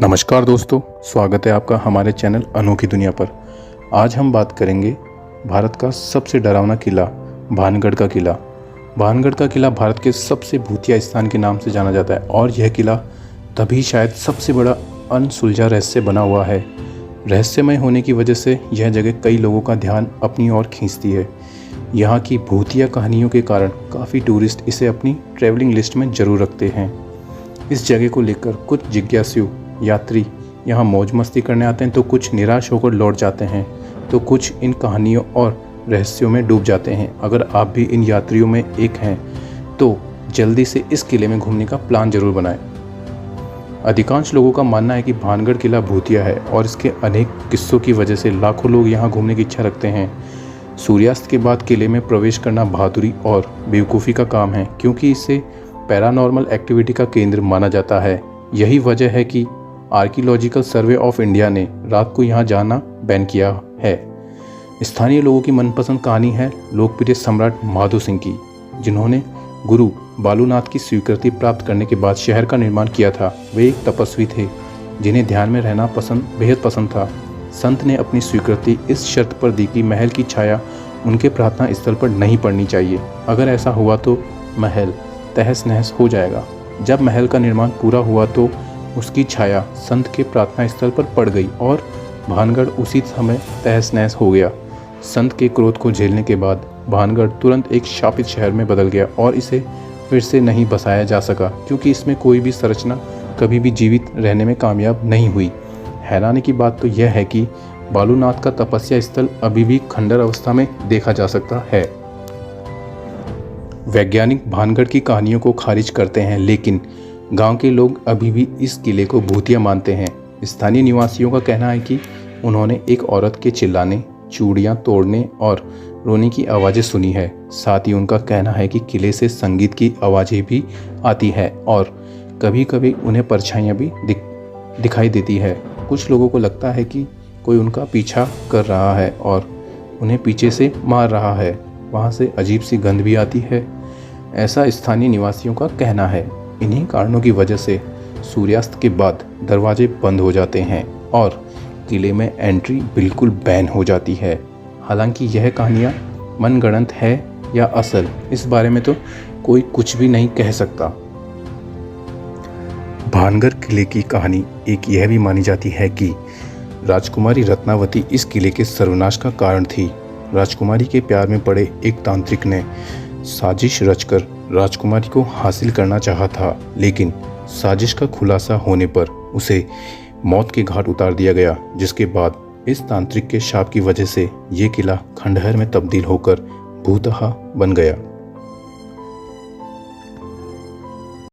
नमस्कार दोस्तों, स्वागत है आपका हमारे चैनल अनोखी दुनिया पर। आज हम बात करेंगे भारत का सबसे डरावना किला, भानगढ़ का किला। भानगढ़ का किला भारत के सबसे भूतिया स्थान के नाम से जाना जाता है और यह किला तभी शायद सबसे बड़ा अनसुलझा रहस्य बना हुआ है। रहस्यमय होने की वजह से यह जगह कई लोगों का ध्यान अपनी ओर खींचती है। यहाँ की भूतिया कहानियों के कारण काफ़ी टूरिस्ट इसे अपनी ट्रैवलिंग लिस्ट में ज़रूर रखते हैं। इस जगह को लेकर कुछ जिज्ञासु यात्री यहाँ मौज मस्ती करने आते हैं तो कुछ निराश होकर लौट जाते हैं, तो कुछ इन कहानियों और रहस्यों में डूब जाते हैं। अगर आप भी इन यात्रियों में एक हैं तो जल्दी से इस किले में घूमने का प्लान जरूर बनाएं। अधिकांश लोगों का मानना है कि भानगढ़ किला भूतिया है और इसके अनेक किस्सों की वजह से लाखों लोग यहाँ घूमने की इच्छा रखते हैं। सूर्यास्त के बाद किले में प्रवेश करना बहादुरी और बेवकूफ़ी का काम है, क्योंकि इसे पैरानॉर्मल एक्टिविटी का केंद्र माना जाता है। यही वजह है कि आर्कियोलॉजिकल सर्वे ऑफ इंडिया ने रात को यहाँ जाना बैन किया है। स्थानीय लोगों की मनपसंद कहानी है लोकप्रिय सम्राट माधो सिंह की, जिन्होंने गुरु बालूनाथ की स्वीकृति प्राप्त करने के बाद शहर का निर्माण किया था। वे एक तपस्वी थे जिन्हें ध्यान में रहना बेहद पसंद था। संत ने अपनी स्वीकृति इस शर्त पर दी कि महल की छाया उनके प्रार्थना स्थल पर नहीं पड़नी चाहिए। अगर ऐसा हुआ तो महल तहस नहस हो जाएगा। जब महल का निर्माण पूरा हुआ तो उसकी छाया संत के प्रार्थना स्थल पर पड़ गई और भानगढ़ उसी समय तहस नहस हो गया। संत के क्रोध को झेलने के बाद भानगढ़ तुरंत एक शापित शहर में बदल गया और इसे फिर से नहीं बसाया जा सका, क्योंकि इसमें कोई भी संरचना कभी भी जीवित रहने में कामयाब नहीं हुई। हैरानी की बात तो यह है कि बालूनाथ का तपस्या स्थल अभी भी खंडर अवस्था में देखा जा सकता है। वैज्ञानिक भानगढ़ की कहानियों को खारिज करते हैं, लेकिन गांव के लोग अभी भी इस किले को भूतिया मानते हैं। स्थानीय निवासियों का कहना है कि उन्होंने एक औरत के चिल्लाने, चूड़ियां तोड़ने और रोने की आवाज़ें सुनी है। साथ ही उनका कहना है कि किले से संगीत की आवाज़ें भी आती है और कभी कभी उन्हें परछाइयां भी दिखाई देती है। कुछ लोगों को लगता है कि कोई उनका पीछा कर रहा है और उन्हें पीछे से मार रहा है। वहाँ से अजीब सी गंध भी आती है, ऐसा स्थानीय निवासियों का कहना है। इन्हीं कारणों की वजह से सूर्यास्त के बाद दरवाजे बंद हो जाते हैं और किले में एंट्री बिल्कुल बैन हो जाती है। हालांकि यह कहानियाँ मनगढ़ंत है या असल, इस बारे में तो कोई कुछ भी नहीं कह सकता। भानगढ़ किले की कहानी एक यह भी मानी जाती है कि राजकुमारी रत्नावती इस किले के सर्वनाश का कारण थी। राजकुमारी के प्यार में पड़े एक तांत्रिक ने साजिश रचकर राजकुमारी को हासिल करना चाहा था, लेकिन साजिश का खुलासा होने पर उसे मौत के घाट उतार दिया गया, जिसके बाद इस तांत्रिक के शाप की वजह से ये किला खंडहर में तब्दील होकर भूतहा बन गया।